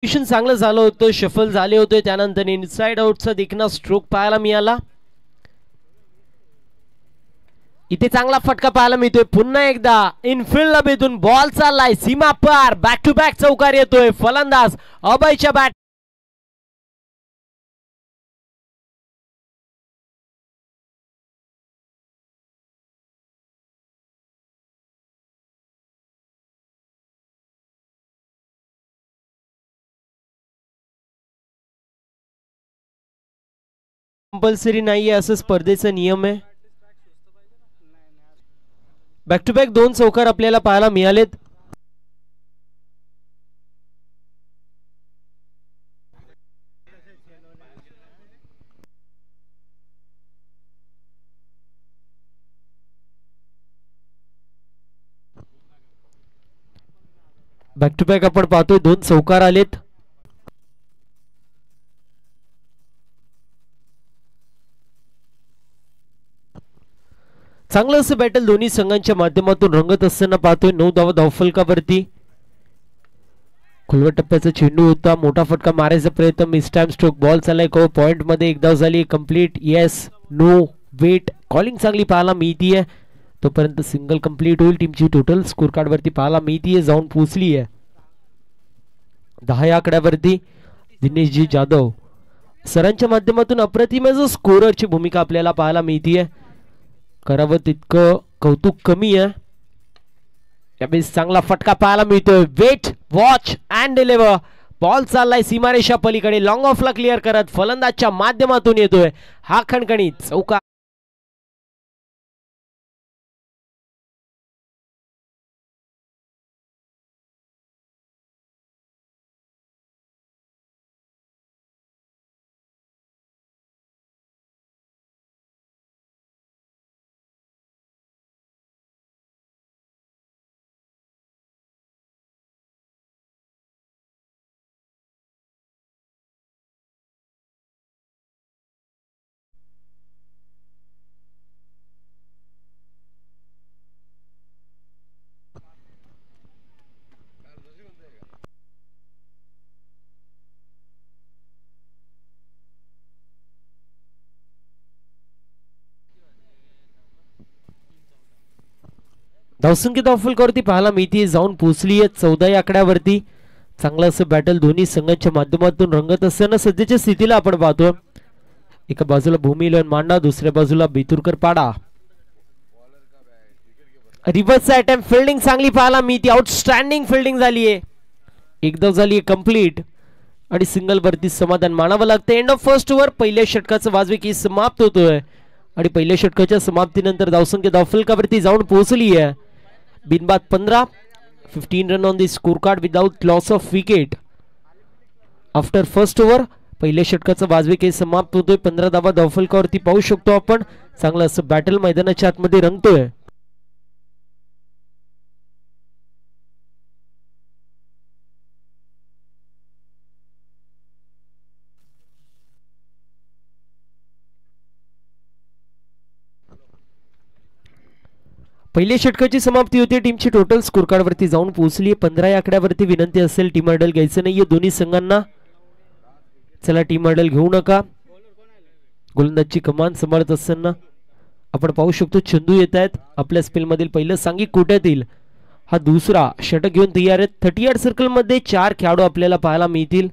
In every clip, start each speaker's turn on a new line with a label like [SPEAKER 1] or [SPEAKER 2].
[SPEAKER 1] चांगलं झालं होतं, शफल झाले होते, त्यानंतर इनसाइड आउटचा देखील स्ट्रोक पाहायला मिळाला. इथे चांगला फटका पाहायला मिळतोय. पुन्हा एकदा इनफिल्डला भेटून बॉल चाललाय सीमा पार. बॅक टू बॅक चौकार येतोय. फलंदाज अभयच्या बॅट कंपल्सरी नाहीये असं स्पर्धेचा नियम आहे. बॅक टू बॅक 2 चौकार आपल्याला पाहायला मिळालेत. बॅक टू बॅक आपण पाहतोय 2 चौकार आलेत. चांगलं असं बॅटल दोन्ही संघांच्या माध्यमातून रंगत असताना पाहतोय. 9 धावा धावफलकावरती. खुलवट टप्प्याचा चेंडू होता. मोठा फटका मारायचा प्रयत्न. Miss time stroke. बॉल चाललाय को पॉइंट मध्ये. 1 धाव झाली. कंप्लीट. Yes no wait. कॉलिंग चांगली पाहायला मिळतीये. तोपर्यंत सिंगल कंप्लीट होईल. टीमची टोटल स्कोर कार्ड वरती पाहायला मिळतीये. जाऊन पोहोचली आहे 10 या आकड्यावरती. दिनेशजी जाधव सरांच्या माध्यमातून अप्रतिम स्कोररची भूमिका आपल्याला पाहायला मिळतीये. करावं तितकं कौतुक कमी आहे. यावेळेस चांगला फटका पाहायला मिळतोय. Wait watch and deliver. Ball चाललाय सीमारेषा पलीकडे. लॉंग ऑफला क्लिअर करत फलंदाजच्या माध्यमातून येतोय हा खणखणीत चौकार. धावसंख्या धावफलकावरती पाहायला मिळते. जाऊन पोहोचली आहे 14 या आकड्यावरती. चांगलं असं बॅटल दोन्ही संघांच्या माध्यमातून रंगत असताना सध्याच्या स्थितीला आपण पाहतो. एका बाजूला भूमी इलेव्हन मांडा, दुसऱ्या बाजूला बितुरकर पाडा. Reverse attempt. फिल्डिंग चांगली पाहायला मिळते. आउटस्टँडिंग फिल्डिंग झालीये. 1 धाव झालीये कंप्लीट आणि सिंगल वरती समाधान मानावं लागतं. End of first over. पहिल्या षटकाचं वाजविकी समाप्त होतोय आणि पहिल्या षटकाच्या समाप्तीनंतर धावसंख्या धावफलकावरती जाऊन पोहोचली आहे. बिनबाद 15. 15 run on the score card without loss of wicket after first over. पहिल्या षटकाचा वाजविकी समाप्त होतोय. 15 धावा धावफलकावरती पाहू शकतो आपण. चांगलं असं बॅटल मैदानाच्या आतमध्ये रंगतोय. पहिल्या षटकाची समाप्ती होती. टीमची टोटल स्कोर कार्ड वरती जाऊन पोहोचली. 15 या आकड्यावरती. विनंती असेल टीम आयडल घ्यायचं नाहीये दोन्ही संघांना. चला टीम आयडल घेऊ नका. गोलंदाजची कमान सांभाळत असताना आपण पाहू शकतो चंदू येत आहेत आपल्या स्पेल मधील. पहिलं सांघिक कोट्यातील हा दुसरा षटक घेऊन तयार आहेत. 30 यार्ड सर्कल मध्ये 4 खेळाडू आपल्याला पाहायला मिळतील.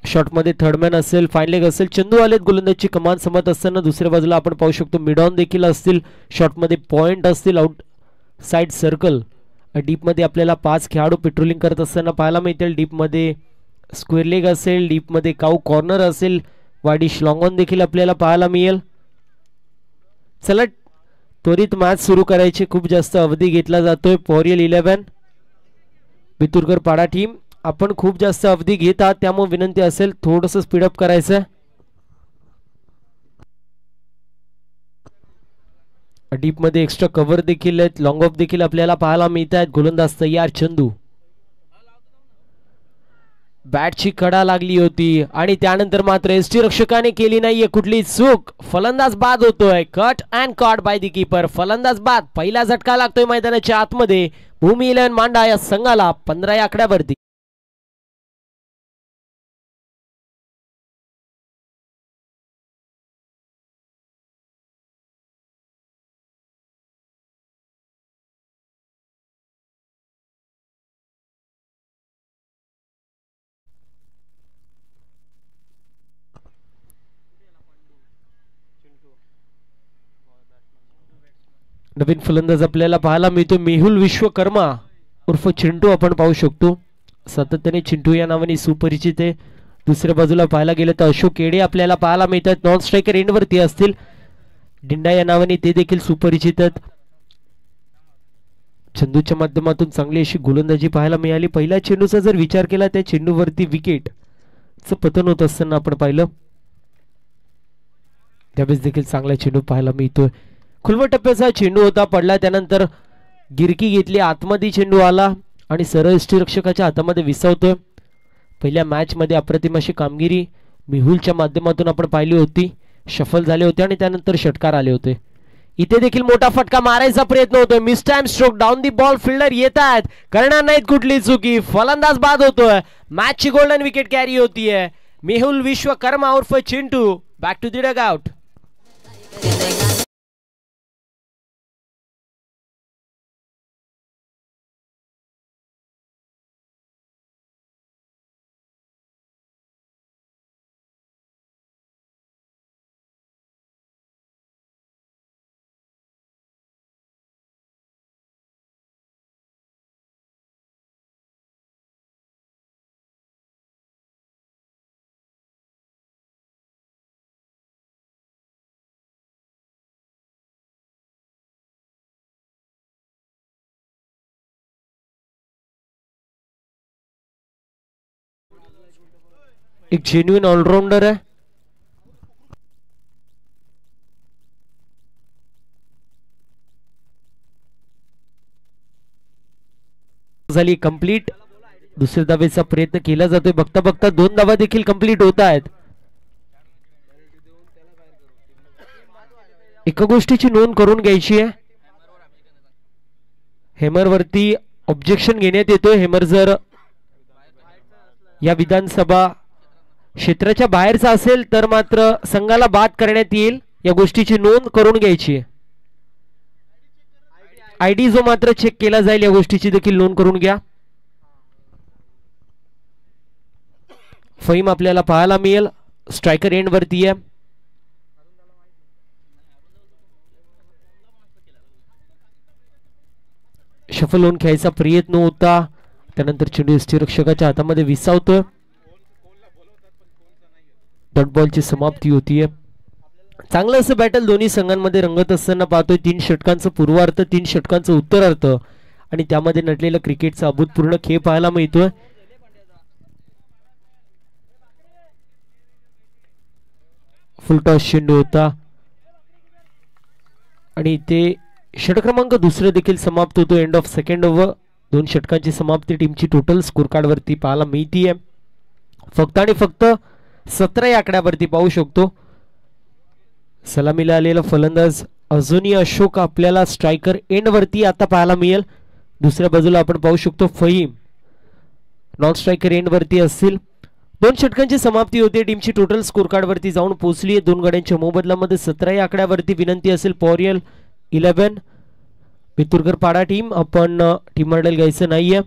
[SPEAKER 1] शॉट मध्ये थर्डमॅन असेल, फाईन लेग असेल. चंदू आलेत गोलंदाजची कमान सांभाळत असताना. दुसऱ्या बाजूला आपण पाहू शकतो मिड ऑन देखील असतील. शॉट मध्ये पॉइंट असतील. Out side circle. डीप मध्ये आपल्याला 5 खेळाडू पेट्रोलिंग करत असताना पाहायला मिळतील. डीप मध्ये स्क्वेअर लेग असेल, डीप मध्ये काऊ कॉर्नर असेल, वाडिश लॉंग ऑन देखील आपल्याला पाहायला मिळेल. चला त्वरित मॅच सुरू करायची. खूप जास्त अवधी घेतला जातोय. पॉरियल 11 बितुरकर पाडा टीम आपण खूप जास्त अवधी घेत आहात, त्यामुळे विनंती असेल थोडंसं स्पीडअप करायचं. डीप मध्ये एक्स्ट्रा कव्हर देखील आहेत. लॉंग ऑफ देखील आपल्याला पाहायला मिळत आहेत. गोलंदाज तयार चंदू. बॅटची कडा लागली होती आणि त्यानंतर मात्र एसटी रक्षकाने केली नाहीये कुठली चूक. फलंदाज बाद होतोय. Cut and caught by the keeper. फलंदाज बाद. पहिला झटका लागतोय मैदानाच्या आतमध्ये. भूमी इलेव्हन मांडा या संघाला 15 या आकड्यावरती. नवीन फलंदाज आपल्याला पाहायला मिळतो मेहुल विश्वकर्मा उर्फ चिंटू आपण पाहू शकतो. सातत्याने चिंटू या नावाने सुपरिचित आहे. दुसऱ्या बाजूला पाहायला गेलं तर अशोक केडे आपल्याला पाहायला मिळतात. नॉन स्ट्रायकर एंडवरती असतील. डिंडा या नावाने ते देखील सुपरिचित आहेत. चेंडूच्या माध्यमातून चांगली अशी गोलंदाजी पाहायला मिळाली. पहिल्या चेंडूचा जर विचार केला त्या चेंडूवरती विकेटचं पतन होत असताना आपण पाहिलं. त्यावेळेस देखील चांगला चेंडू पाहायला मिळतोय. खुलवट टप्प्याचा चेंडू होता, पडला. त्यानंतर गिरकी घेतली, आतमध्ये चेंडू आला आणि सरळ यष्टीरक्षकाच्या हातामध्ये विसावतोय. पहिल्या मॅच मध्ये अप्रतिम अशी कामगिरी मेहुलच्या माध्यमातून आपण पाहिली होती. शफल झाले होते आणि त्यानंतर षटकार आले होते. इथे देखील मोठा फटका मारायचा प्रयत्न होतोय. Miss time stroke, down the ball. Fielder येत आहेत, करणार नाहीत कुठली चुकी. फलंदाज बाद होतोय. मॅचची गोल्डन विकेट कॅरी होतीये. मेहुल विश्वकर्मा उर्फ Chintu back to the dugout. एक जेन्युइन ऑलराउंडर आहे. झाली कंप्लीट. दुसऱ्या धावेचा प्रयत्न केला जातोय. बघता बघता 2 धावा देखील कंप्लीट होत आहेत. एका गोष्टीची नोंद करून घ्यायची आहे. हेमर वरती ऑब्जेक्शन घेण्यात येतोय. हेमर जर या विधानसभा क्षेत्राच्या बाहेरचा असेल तर मात्र संघाला बाद करण्यात येईल. या गोष्टीची नोंद करून घ्यायची आहे. आयडी जो मात्र चेक केला जाईल या गोष्टीची देखील नोंद करून घ्या. फहीम आपल्याला पाहायला मिळेल. स्ट्रायकर एंड वरती आहे. शफल होऊन खेळायचा प्रयत्न होता. त्यानंतर चेंडू यष्टीरक्षकाच्या हातामध्ये विसावतोय. डॉट बॉलची समाप्ती होतीये. चांगलं असं बॅटल दोन्ही संघांमध्ये रंगत असताना पाहतोय. 3 षटकांचं पूर्वार्ध, 3 षटकांचं उत्तरार्ध आणि त्यामध्ये नटलेला क्रिकेटचा अभूतपूर्व खेळ पाहायला मिळतोय. फुलटॉस चेंडू होता आणि ते षटक क्रमांक दुसरं देखील समाप्त होतो. End of second over. 2 षटकांची समाप्ती टीमची टोटल स्कोर कार्ड वरती पाहायला मिळतीये. फक्त आणि फक्त 17 या आकड्यावरती पाहू शकतो. सलामीला आलेला फलंदाज अजूनही अशोक आपल्याला स्ट्रायकर एंड वरती आता पाहायला मिळेल. दुसऱ्या बाजूला आपण पाहू शकतो फहीम नॉन स्ट्रायकर एंड वरती असतील. 2 षटकांची समाप्ती होते. टीमची टोटल स्कोर कार्ड वरती जाऊन पोहोचली आहे. 2 गड्यांच्या मोबदल्यामध्ये 17 या आकड्यावरती. विनंती असेल पॉरियल 11 पितुरकर पाडा टीम, आपण टीम मॉडेल घ्यायचं नाहीये.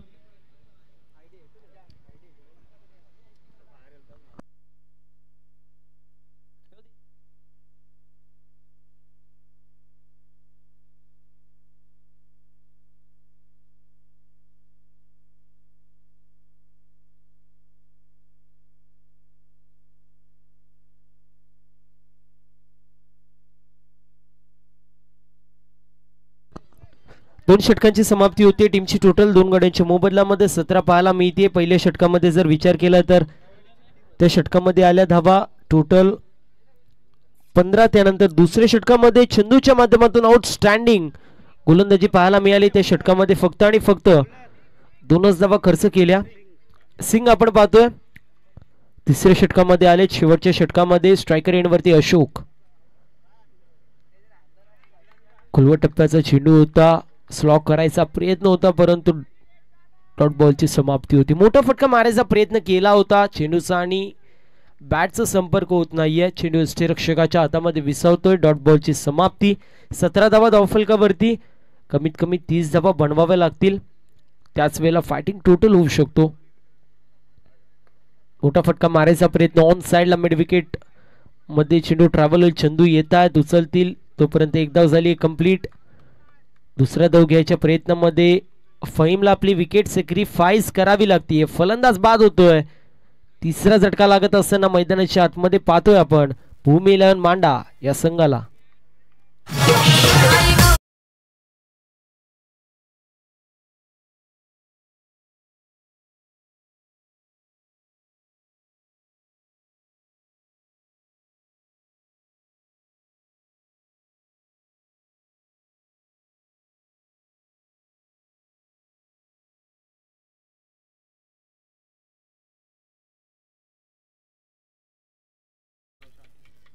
[SPEAKER 1] दोन षटकांची समाप्ती होते. टीमची टोटल 2 गड्यांच्या मोबदल्यामध्ये 17 पाहायला मिळते. पहिल्या षटकामध्ये जर विचार केला तर त्या षटकामध्ये आल्या धावा टोटल 15. त्यानंतर दुसऱ्या षटकामध्ये चंदूच्या माध्यमातून आउटस्टँडिंग गोलंदाजी पाहायला मिळाली. त्या षटकामध्ये फक्त आणि फक्त 2च धावा खर्च केल्या. सिंग आपण पाहतोय तिसऱ्या षटकामध्ये आले. शेवटच्या षटकामध्ये स्ट्रायकर एंडवरती अशोक. खुलवट टप्प्याचा चेंडू होता. स्लॉक करायचा प्रयत्न होता परंतु डॉट बॉलची समाप्ती होती. मोठा फटका मारायचा प्रयत्न केला होता. चेंडूचा आणि बॅटचा संपर्क होत नाहीये. चेंडू यष्टीरक्षकाच्या हातामध्ये विसावतोय. डॉट बॉलची समाप्ती. 17 धावा धावफलकावरती. कमीत कमी 30 धावा बनवाव्या लागतील. त्याच वेळेला फायटिंग टोटल होऊ शकतो. मोठा फटका मारायचा प्रयत्न ऑन साइडला मिड विकेट मध्ये चेंडू ट्रॅव्हल होईल. चंदू येत आहेत, उचलतील तोपर्यंत एक धाव झाली कंप्लीट. दुसऱ्या धाव घ्यायच्या प्रयत्नामध्ये फहीमला आपली विकेट सॅक्रिफाईस करावी लागते. फलंदाज बाद होतोय. तिसरा झटका लागत असताना मैदानाच्या आतमध्ये पाहतोय आपण भूमी 11 मांडा या संघाला.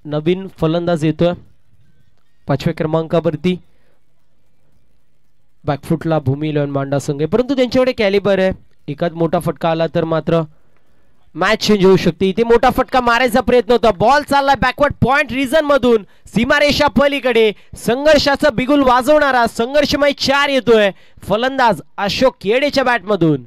[SPEAKER 1] नवीन फलंदाज येतोय 5व्या क्रमांकावरती. बॅकफुटला भूमी 11 मांडा संघ आहे, परंतु त्यांच्याकडे कॅलिबर आहे. एखाद मोठा फटका आला तर मात्र मॅच चेंज होऊ शकते. इथे मोठा फटका मारायचा प्रयत्न होता. बॉल चाललाय बॅकवर्ड पॉइंट रिजन मधून सीमारेषा पलीकडे. संघर्षाचा बिगुल वाजवणारा संघर्षमय 4 येतोय फलंदाज अशोक केडेच्या बॅट मधून.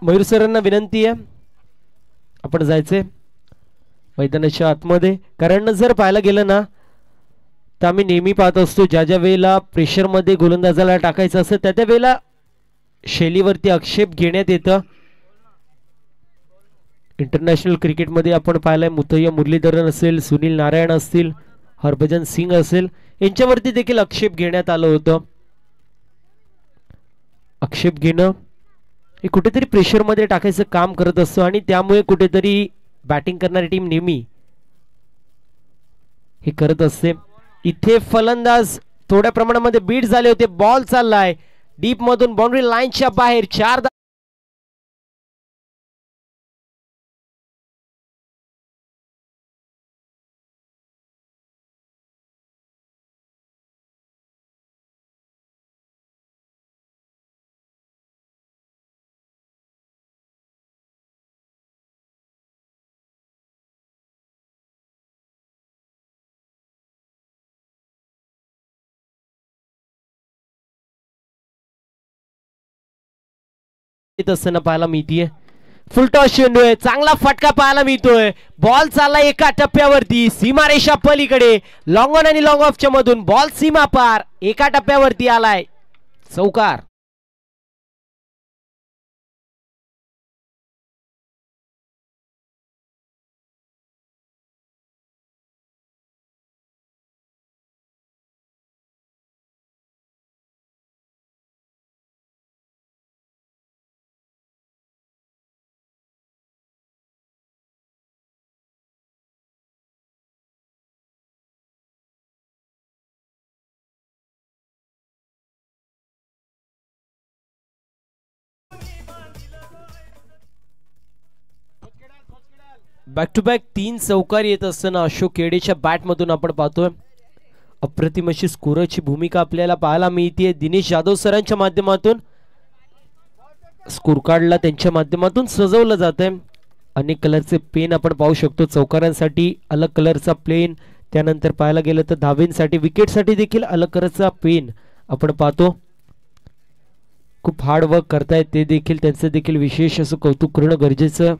[SPEAKER 1] मयूर सरांना विनंती आहे आपण जायचे मैदानाच्या आतमध्ये, कारण जर पाहायला गेलं ना तर आम्ही नेहमी पाहत असतो ज्या ज्या वेळेला प्रेशर मध्ये गोलंदाजाला टाकायचं असतं त्या त्या वेळेला शैलीवरती आक्षेप घेण्यात येतं. इंटरनॅशनल क्रिकेटमध्ये आपण पाहिलंय मुथय्या मुरलीधरन असेल, सुनील नारायण असतील, हरभजन सिंग असेल, यांच्यावरती देखील आक्षेप घेण्यात आलं होतं. आक्षेप घेणं हे कुठेतरी प्रेशर मध्ये टाकायचं काम करत असतो आणि त्यामुळे कुठेतरी बॅटिंग करणारी टीम नेहमी हे करत असते. इथे फलंदाज थोड्या प्रमाणामध्ये बीट झाले होते. बॉल चाललाय डीप मधून बाउंड्री लाईनच्या बाहेर. 4 असताना पाहायला मिळतीये. फुलटॉस चेंडू आहे, चांगला फटका पाहायला मिळतोय. बॉल चालला एका टप्प्यावरती सीमारेषा पलीकडे. लॉंग ऑन आणि लॉंग ऑफच्या मधून बॉल सीमा पार एका टप्प्यावरती आलाय. चौकार. बॅक टू बॅक 3 चौकार येत असताना अशोक केडेच्या बॅट मधून आपण पाहतोय अप्रतिम अशी स्कोरची भूमिका आपल्याला पाहायला मिळते. दिनेश जाधव सरांच्या माध्यमातून स्कोर कार्डला त्यांच्या माध्यमातून सजवलं जात आहे. अनेक कलरचे पेन आपण पाहू शकतो. चौकारांसाठी अलग कलरचा प्लेन, त्यानंतर पाहायला गेलं तर धावेंसाठी विकेटसाठी देखील अलग कलरचा पेन आपण पाहतो. खूप हार्ड वर्क करतायत ते देखील, त्यांचं देखील विशेष असं कौतुक करणं गरजेचं.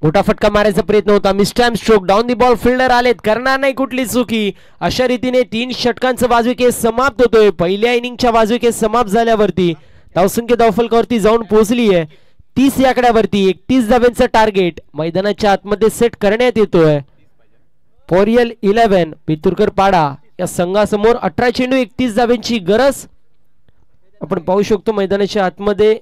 [SPEAKER 1] मोठा फटका मारायचा प्रयत्न होता. Mistime stroke down the ball. Fielder आलेत, करणार नाही कुठली चुकी. अशा रीतीने 3 षटकांचं वाजविकेट समाप्त होतोय. पहिल्या इनिंगच्या वाजविकेट समाप्त झाल्यावरती धावसंख्या धावफलकावरती जाऊन पोहोचली आहे 30 या आकड्यावरती. 31 धाव्यांचा टार्गेट मैदानाच्या आतमध्ये सेट करण्यात येतोय. पोरियल 11 पितुरकर पाडा या संघासमोर 18 चेंडू 31 धाव्यांची गरज आपण पाहू शकतो मैदानाच्या आतमध्ये.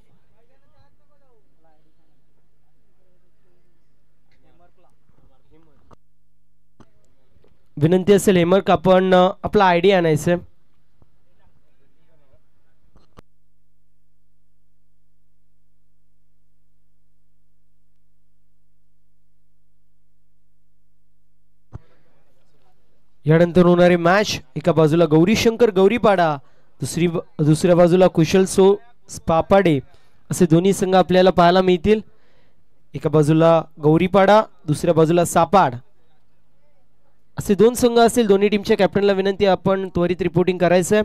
[SPEAKER 1] विनंती असेल हेमर्क आपण आपला आयडी आणायचं. यानंतर होणारी मॅच एका बाजूला गौरीशंकर गौरीपाडा, दुसऱ्या बाजूला कुशल पापाडे असे दोन्ही संघ आपल्याला पाहायला मिळतील. एका बाजूला गौरीपाडा, दुसऱ्या बाजूला सापाड असे दोन संघ असतील. दोन्ही टीमच्या कॅप्टनला विनंती आपण त्वरित रिपोर्टिंग करायचं आहे.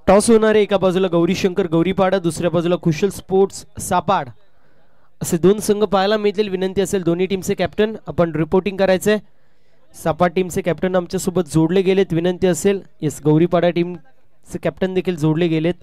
[SPEAKER 1] टॉस होणार आहे. एका बाजूला गौरीशंकर गौरीपाडा, दुसऱ्या बाजूला कुशल स्पोर्ट्स सापाड असे दोन संघ पाहायला मिळतील. विनंती असेल दोन्ही टीमचे कॅप्टन आपण रिपोर्टिंग करायचंय. सापाड टीमचे कॅप्टन आमच्या सोबत जोडले गेलेत. विनंती असेल येस गौरीपाडा टीमचे कॅप्टन देखील जोडले गेलेत.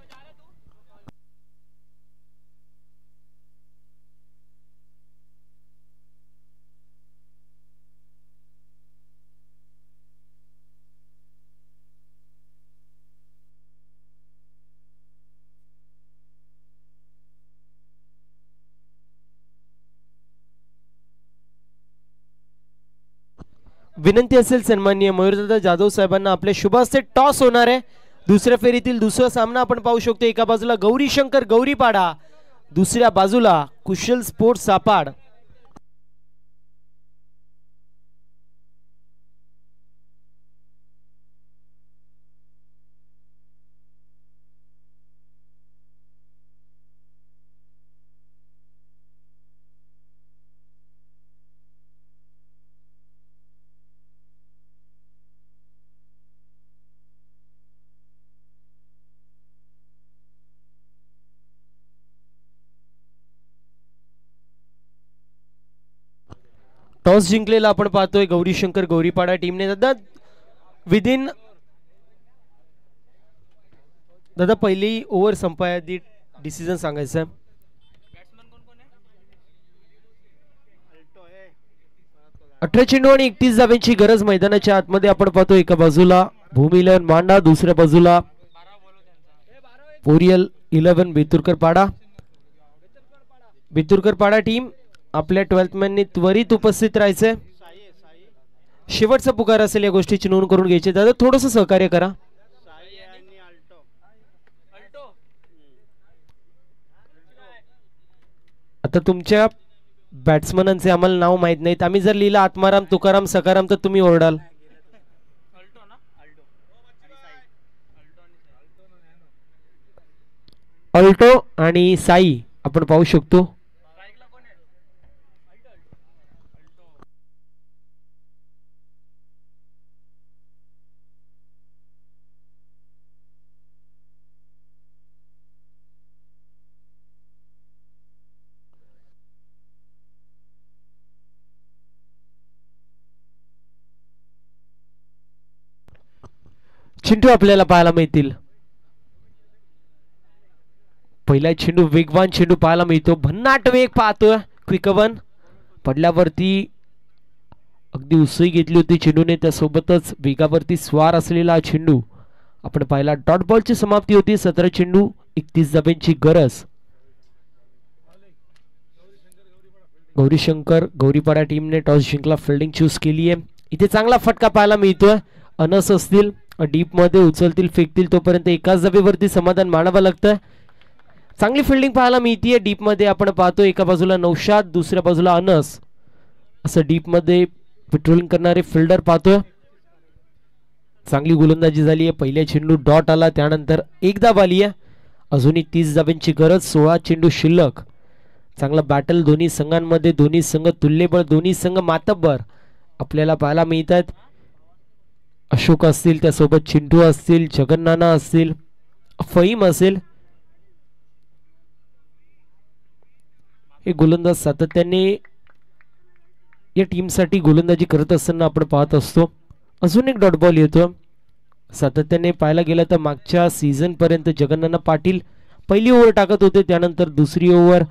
[SPEAKER 1] विनंती असेल सन्माननीय मयूरदादा जाधव साहेबांना आपल्या शुभास्ते टॉस होणार आहे. दुसऱ्या फेरीतील दुसरा सामना आपण पाहू शकतो. एका बाजूला गौरीशंकर गौरीपाडा, दुसऱ्या बाजूला कुशल स्पोर्ट्स सापाड. टॉस जिंकलेला आपण पाहतोय गौरीशंकर गौरीपाडा टीमने. दादा पहिली ओव्हर संपायाआधी डिसिजन सांगायचं. 18 चेंडू आणि 31 धावांची गरज मैदानाच्या आतमध्ये आपण पाहतो. एका बाजूला भूमिलन मांडा, दुसऱ्या बाजूला पोरियल 11 बेतुरकर पाडा टीम आपल्या 12th मॅननी त्वरित उपस्थित राहायचंय. शेवटचा पुकार असेल या गोष्टीची नोंद करून घ्यायची. दादा थोडंसं सहकार्य करा. आता तुमच्या बॅट्समनांचे आम्हाला नाव माहित नाहीत. आम्ही जर लिहिलं आत्माराम तुकाराम सकाराम तर तुम्ही ओरडाल. अल्टो आणि साई आपण पाहू शकतो. चेंडू आपल्याला पाहायला मिळतील. पहिला चेंडू वेगवान चेंडू पाहायला मिळतो. भन्नाट वेग पाहतोय. क्विकवन पडल्यावरती अगदी उसळी घेतली होती चेंडूने. त्यासोबतच वेगावरती स्वार असलेला हा चेंडू आपण पाहिला. डॉट बॉलची समाप्ती होती. 17 चेंडू 31 धाब्यांची गरज. गौरीशंकर गौरीपाडा टीमने टॉस जिंकला, फिल्डिंग चूज केली आहे. इथे चांगला फटका पाहायला मिळतोय. अनस असतील डीप मध्ये उचलतील फेकतील तोपर्यंत एकाच जागेवरती समाधान मानावं लागतं. चांगली फिल्डिंग पाहायला मिळतीये डीप मध्ये. आपण पाहतो एका बाजूला नौशाद, दुसऱ्या बाजूला अनस असं डीप मध्ये पेट्रोलिंग करणारे फिल्डर पाहतोय. चांगली गोलंदाजी झाली आहे. पहिल्या चेंडू डॉट आला, त्यानंतर एक धाव आली आहे. अजूनही 30 धावांची गरज, 16 चेंडू शिल्लक. चांगला बॅटल दोन्ही संघांमध्ये, दोन्ही संघ तुल्यबळ, दोन्ही संघ मातब्बर आपल्याला पाहायला मिळतात. अशोक असतील, त्यासोबत चिंटू असतील, जगन्नाना असतील, फहीम असेल. हे गोलंदाज सातत्याने या टीमसाठी गोलंदाजी करत असताना आपण पाहत असतो. अजून एक डॉट बॉल येतो. सातत्याने पाहायला गेलं तर मागच्या सीझन पर्यंत जगन्नाना पाटील पहिली ओव्हर टाकत होते, त्यानंतर दुसरी ओव्हर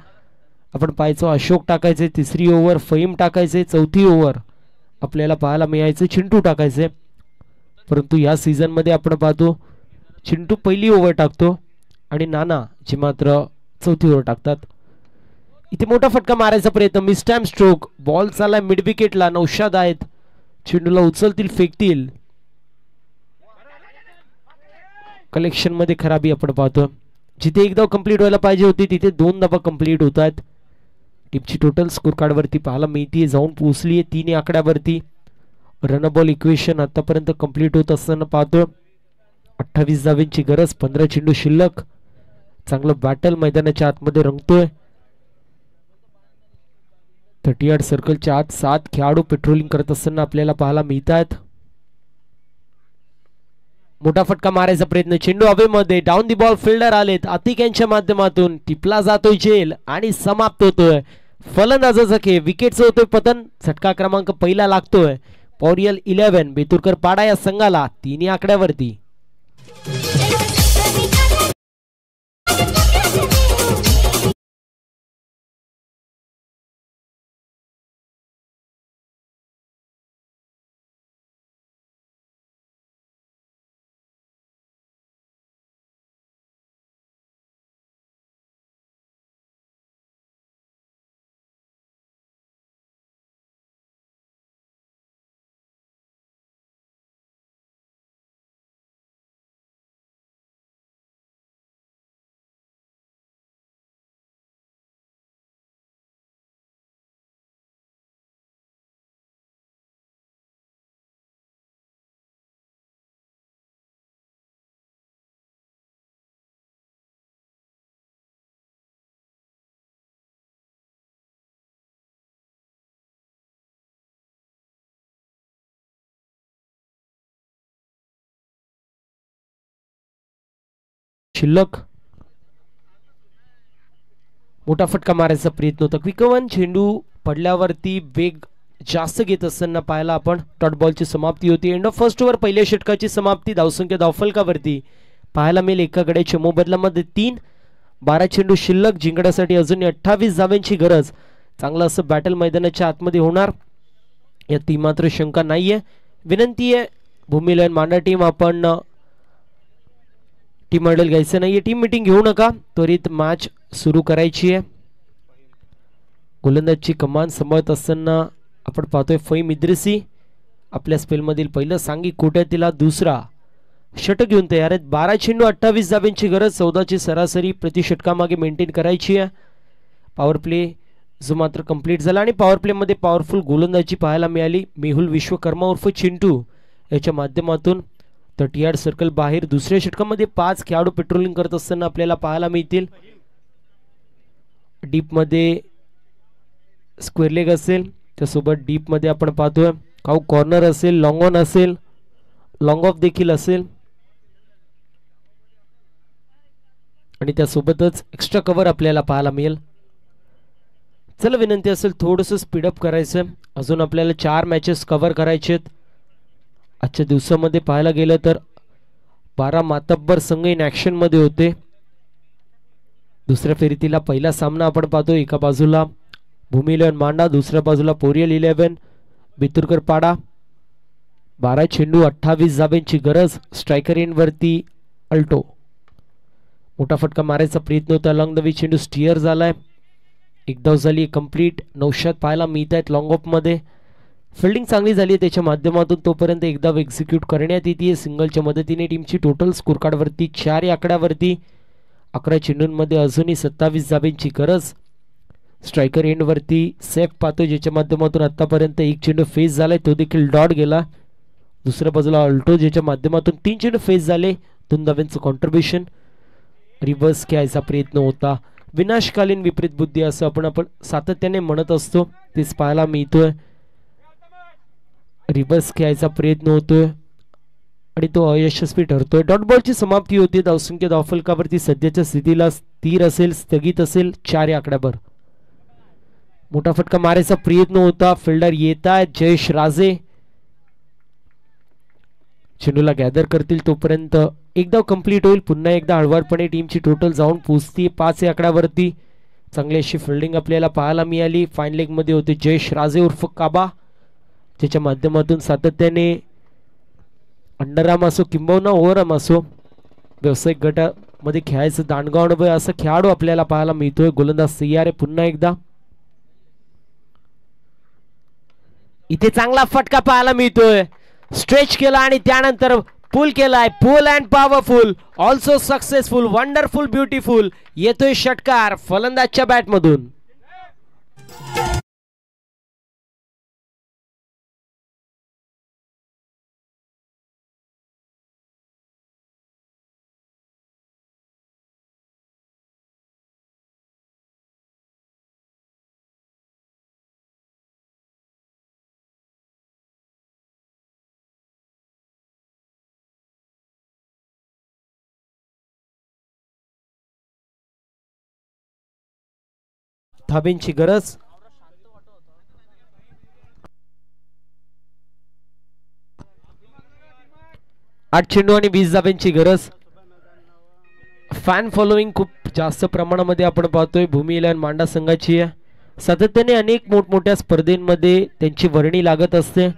[SPEAKER 1] आपण पाहायचो अशोक टाकायचे, तिसरी ओव्हर फहीम टाकायचे, चौथी ओव्हर आपल्याला पाहायला मिळायचे चिंटू टाकायचे. परंतु या सीझन मध्ये आपण पाहतो चिंटू पहिली ओव्हर टाकतो आणि नाना जे मात्र चौथी ओव्हर टाकतात. इथे मोठा फटका मारायचा प्रयत्न, मिस टाइम स्ट्रोक. बॉल चाललाय मिड विकेटला, नौशाद आहेत, चेंडूला उचलतील, फेकतील. कलेक्शन मध्ये खराबी आपण पाहतो. जिथे एक धाव कंप्लीट व्हायला पाहिजे होती तिथे 2 धावा कंप्लीट होत आहेत. टीमची टोटल स्कोर कार्ड वरती पाहायला मिळते, जाऊन पोहोचली आहे 3 आकड्यावरती. रन बॉल इक्वेशन आतापर्यंत कंप्लीट होत असताना पाहतो. 28 धावांची गरज, 15 चेंडू शिल्लक. चांगलं बॅटल मैदानाच्या आतमध्ये रंगतोय. 38 सर्कलच्या आत 7 खेळाडू पेट्रोलिंग करत असताना आपल्याला पाहायला मिळतात. मोठा फटका मारायचा प्रयत्न, चेंडू हवेमध्ये, डाऊन दी बॉल फिल्डर आलेत, अतिक यांच्या माध्यमातून टिपला जातोय झेल आणि समाप्त होतोय. फलंदाजाचा खेळ, विकेटचं होतोय पतन. झटका क्रमांक पहिला लागतोय. पॉरियल 11 बेतुरकर पाडा या संघाला 3 आकड्यावरती. शिल्लक. मोठा फटका मारायचा प्रयत्न होता. क्विकवन चेंडू पडल्यावरती वेग जास्त घेत असताना पाहायला आपण. डॉट बॉलची समाप्ती होती. एंड ऑफ फर्स्ट ओव्हर, पहिल्या षटकाची समाप्ती. धावसंख्या धावफलकावरती पाहायला मिळेल एका गड्याच्या मोबदल्यामध्ये 3. 12 चेंडू शिल्लक. जिंकण्यासाठी अजून 28 धावांची गरज. चांगलं असं बॅटल मैदानाच्या आतमध्ये होणार यात ती मात्र शंका नाहीये. विनंती आहे भूमिलन मांडा टीम, आपण टीम मॉडेल घ्यायचं नाहीये, टीम मीटिंग घेऊ नका, त्वरित मॅच सुरू करायची आहे. गोलंदाजची कमान सांभाळत असताना आपण पाहतोय फहीम इद्रिसी आपल्या स्पेलमधील पहिलं सांघिक कोट्यातील दुसरा षटक घेऊन तयार आहेत. 12 चेंडू 28 धावांची गरज. 14ची सरासरी प्रति षटकामागे मेंटेन करायची आहे. पॉवर प्ले जो मात्र कंप्लीट झाला आणि पॉवर प्ले मध्ये पॉवरफुल गोलंदाजी पाहायला मिळाली. मेहुल विश्वकर्मा उर्फ चिंटू याच्या माध्यमातून 38 सर्कल बाहेर. दुसऱ्या षटकामध्ये 5 खेळाडू पेट्रोलिंग करत असताना आपल्याला पाहायला मिळतील. डीप मध्ये स्क्वेअर लेग असेल, त्यासोबत डीप मध्ये आपण पाहतोय काऊ कॉर्नर असेल, लॉंग ऑन असेल, लॉंग ऑफ देखील असेल आणि त्यासोबतच एक्स्ट्रा कव्हर आपल्याला पाहायला मिळेल. चला विनंती असेल थोडंसं स्पीडअप करायचं. अजून आपल्याला 4 मॅचेस कव्हर करायचे आहेत. आजच्या दिवसामध्ये पाहायला गेलं तर 12 मातब्बर संघ इन ऍक्शन मध्ये होते. दुसऱ्या फेरीतीला पहिला सामना आपण पाहतो. एका बाजूला भूमिलन मांडा, दुसऱ्या बाजूला पोरियल 11 बेतुरकर पाडा. 12 चेंडू 28 धावांची गरज. स्ट्रायकर एंड वरती अल्टो. मोठा फटका मारायचा प्रयत्न होता. लॉंग द वे चेंडू स्टिअर झालाय. एक धाव झाली कंप्लीट. नौशाद पाहायला मिळत आहेत लॉंग ऑफ मध्ये. फिल्डिंग चांगली झाली त्याच्या माध्यमातून तोपर्यंत एक धाव एक्झिक्यूट करण्यात येते सिंगलच्या मदतीने. टीमची टोटल स्कोर कार्ड वरती 4 या आकड्यावरती. 11 चेंडूंमध्ये अजूनही 27 धावांची गरज. स्ट्रायकर एंड वरती सेफ पाहतो ज्याच्या माध्यमातून आतापर्यंत एक चेंडू फेस झालाय, तो देखील डॉट गेला. दुसऱ्या बाजूला अल्टो ज्याच्या माध्यमातून 3 चेंडू फेस झाले, 2 धावांचं कॉन्ट्रीब्युशन. रिव्हर्स घ्यायचा प्रयत्न होता, विनाशकालीन विपरीत बुद्धी असं आपण सातत्याने म्हणत असतो, तेच पाहायला मिळतोय. रिव्हर्स घ्यायचा प्रयत्न होतोय आणि तो अयशस्वी ठरतोय. डॉट बॉलची समाप्ती होती. धावसंख्या धावफलकावरती सध्याच्या स्थितीला स्थिर असेल, स्थगित असेल 4 या आकड्यावर. मोठा फटका मारायचा प्रयत्न होता, फिल्डर येत आहेत जयेश राजे, चेंडूला गॅदर करतील तोपर्यंत एक धाव कंप्लीट होईल. पुन्हा एकदा हळवारपणे टीमची टोटल जाऊन पोहोचती 5 या आकड्यावरती. चांगली अशी फिल्डिंग आपल्याला पाहायला मिळाली. फाईन लेग मध्ये होते जयेश राजे उर्फ काबा, ज्याच्या माध्यमातून सातत्याने अंडरआर्म असो किंबहुना ओव्हरआर्म असो व्यावसायिक गटामध्ये खेळायचं दांडगाव अनुभव असं खेळाडू आपल्याला पाहायला मिळतोय. गोलंदाज तयार आहे पुन्हा एकदा. इथे चांगला फटका पाहायला मिळतोय, स्ट्रेच केला आणि त्यानंतर पुल केलाय. Pull and powerful, also successful, wonderful, beautiful. येतोय षटकार फलंदाजच्या बॅट मधून. धाब्यांची गरज. आठ चेंडू आणि 20 धाब्यांची गरज. फॅन फॉलोईंग खूप जास्त प्रमाणामध्ये आपण पाहतोय भूमी इलेव्हन मांडा संघाची. सातत्याने अनेक मोठमोठ्या स्पर्धेमध्ये त्यांची वर्णी लागत असते.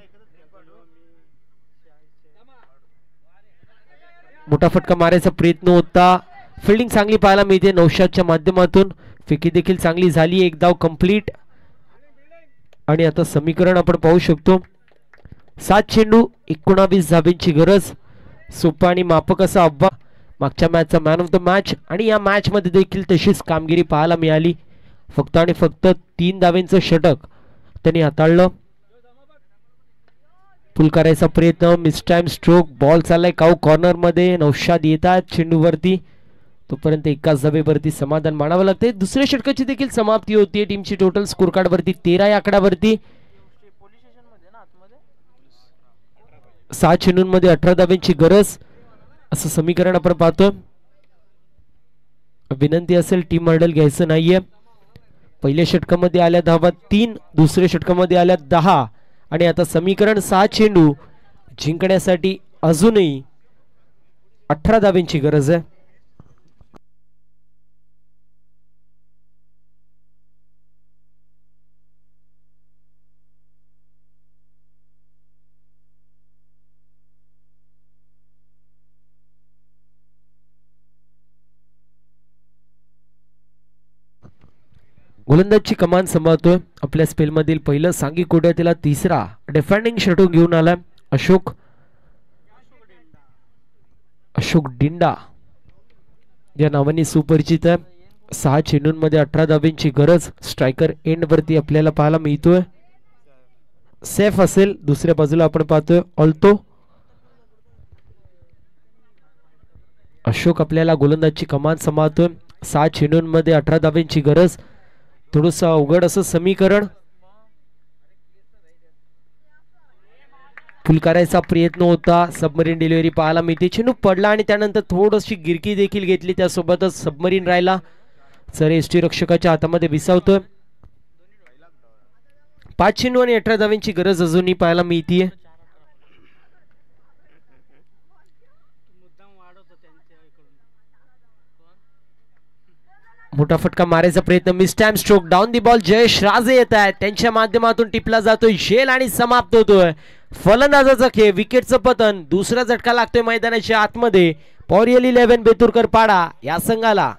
[SPEAKER 1] मोठा फटका मारायचा प्रयत्न होता, फिल्डिंग चांगली पाहायला मिळते नौशादच्या माध्यमातून. फेकी देखील चांगली झाली, एक धाव कंप्लीट. आणि आता समीकरण आपण पाहू शकतो, 7 चेंडू 19 धाब्यांची गरज. सोपा आणि माफक असा आव्हान. मागच्या मॅचचा मॅन ऑफ द मॅच आणि या मॅच मध्ये देखील तशीच कामगिरी पाहायला मिळाली. फक्त आणि फक्त 3 धाब्यांचं षटक त्यांनी हाताळलं. पुल करायचा प्रयत्न, मिस टाइम स्ट्रोक. बॉल चाललाय काऊ कॉर्नर मध्ये. नौशाद येतात चेंडूवरती, तोपर्यंत एकाच धाबेवरती समाधान मानावं लागते. दुसऱ्या षटकाची देखील समाप्ती होती. टीमची टोटल स्कोर कार्ड वरती 13 या आकड्यावरती. 6 चेंडूंमध्ये 18 धाब्यांची गरज असं समीकरण आपण पाहतो. विनंती असेल टीम हँडल घ्यायचं नाहीये. पहिल्या षटकामध्ये आल्या धावा 3, दुसऱ्या षटकामध्ये आल्या 10 आणि आता समीकरण 6 चेंडू जिंकण्यासाठी अजूनही 18 धाब्यांची गरज आहे. गोलंदाजची कमान सांभाळतोय आपल्या स्पेलमधील पहिलं सांघिक कोट्यातला तिसरा डिफेंडिंग षटक घेऊन आलाय अशोक डिंडा या नावाने सुपरिचित आहे. 6 चेंडूंमध्ये 18 धाब्यांची गरज. स्ट्रायकर एंड वरती आपल्याला पाहायला मिळतोय. सेफ असेल. दुसऱ्या बाजूला आपण पाहतोय ऑल्टो. अशोक आपल्याला गोलंदाजची कमान सांभाळतोय. 6 चेंडूंमध्ये 18 धाब्यांची गरज. थोडस अवघड असं समीकरण. पुल करायचा प्रयत्न होता, सबमरीन डिलिव्हरी पाहायला मिळते. चेंडू पडला आणि त्यानंतर थोडीशी गिरकी देखील घेतली, त्यासोबतच सबमरीन राहिला. सर एसटी रक्षकाच्या हातामध्ये विसावतोय. 5 चेंडू आणि 18 धाव्यांची गरज अजूनही पाहायला मिळतीये. मोठा फटका मारायचा प्रयत्न, miss time stroke. Down the ball Jayesh राजे येत आहेत, त्यांच्या माध्यमातून टिपला जातोय झेल आणि समाप्त होतोय फलंदाजाचा खेळ. विकेटचं पतन. दुसरा झटका लागतोय मैदानाच्या आतमध्ये. पॉरियल 11 बेतुरकर पाडा या संघाला.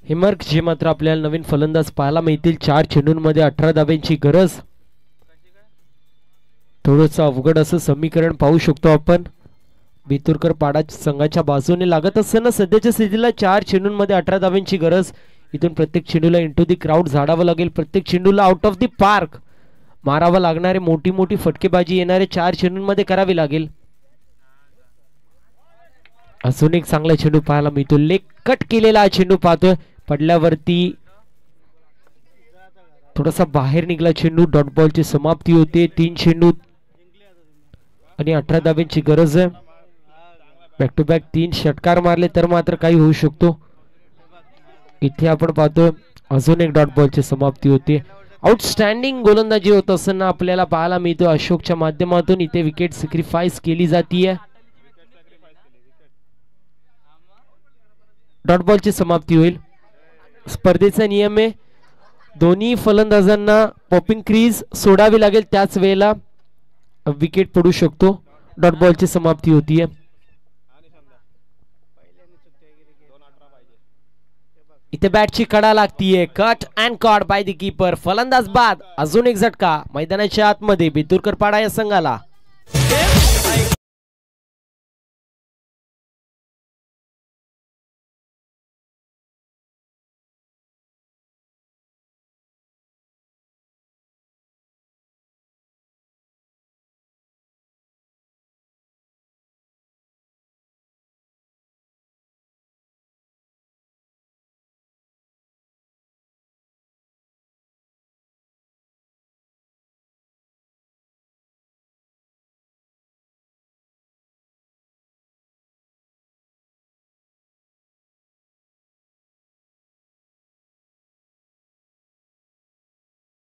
[SPEAKER 1] हेमर्कचे मात्र आपल्याला नवीन फलंदाज पाहायला मिळतील. 4 चेंडूंमध्ये 18 धाब्यांची गरज. थोडंसं अवघड असं समीकरण पाहू शकतो आपण. बितूरकर पाडा संघाच्या बाजूने लागत असताना सध्याच्या स्थितीला 4 चेंडूंमध्ये 18 धाब्यांची गरज. इथून प्रत्येक चेंडूला इंटू दी क्राउड झाडावं लागेल. प्रत्येक चेंडूला आउट ऑफ दी पार्क मारावं लागणारे मोठी मोठी फटकेबाजी येणारे 4 चेंडूंमध्ये करावी लागेल. अजून एक चांगला चेंडू पाहायला मिळतो. लेग कट केलेला हा चेंडू पाहतोय. पडल्यावरती थोडासा बाहेर निघाला चेंडू. डॉट बॉलची समाप्ती होते. 3 चेंडू आणि 18 धाब्यांची गरज आहे. बॅक टू बॅक 3 षटकार मारले तर मात्र काही होऊ शकतो. इथे आपण पाहतो अजून एक डॉट बॉलची समाप्ती होते. आउटस्टँडिंग गोलंदाजी होत असताना आपल्याला पाहायला मिळतो अशोकच्या माध्यमातून. इथे विकेट सॅक्रिफाईस केली जातीये. डॉट बॉलची समाप्ती होईल. स्पर्धेचा नियम आहे दोन्ही फलंदाजांना पॉपिंग क्रीज सोडावी लागेल. त्याच वेळेला विकेट पडू शकतो. डॉट बॉलची समाप्ती होतीये. इथे बॅटची कडा लागतीये. Cut and caught by the keeper. फलंदाज बाद. अजून एक झटका मैदानाच्या आतमध्ये बितूरकर पाडा या संघाला.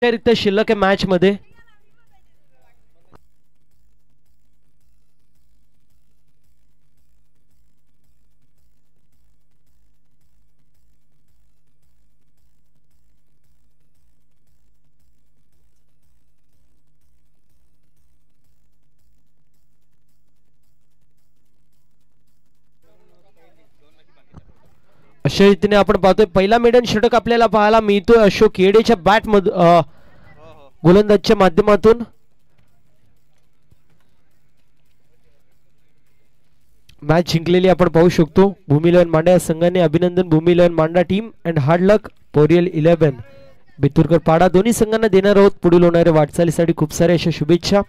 [SPEAKER 1] रिक्त शिल्लक आहे मॅच मध्ये. अशा रीतीने आपण पाहतोय पहिला मेडन षटक आपल्याला पाहायला मिळतोय अशोक येडेच्या बॅट मध्ये गोलंदाजच्या माध्यमातून. मॅच जिंकलेली आपण पाहू शकतो. भूमी इलेव्हन मांडा या संघाने. अभिनंदन भूमी इलेव्हन मांडा टीम अँड हार्ड लक पोरियल 11 बितूरकर पाडा. दोन्ही संघांना देणार आहोत पुढील होणाऱ्या वाटचालीसाठी खूप साऱ्या अशा शुभेच्छा.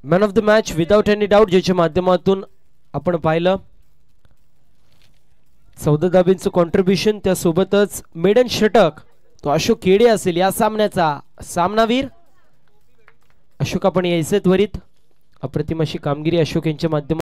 [SPEAKER 1] Man of the match without any doubt ज्याच्या माध्यमातून आपण पाहिलं 14 धाब्यांचं कॉन्ट्रीब्युशन. त्यासोबतच मेडन षटक तो अशोक येडे असेल या सामन्याचा सामनावीर. अशोक आपण यायचे त्वरित. अप्रतिम अशी कामगिरी अशोक यांच्या माध्यमातून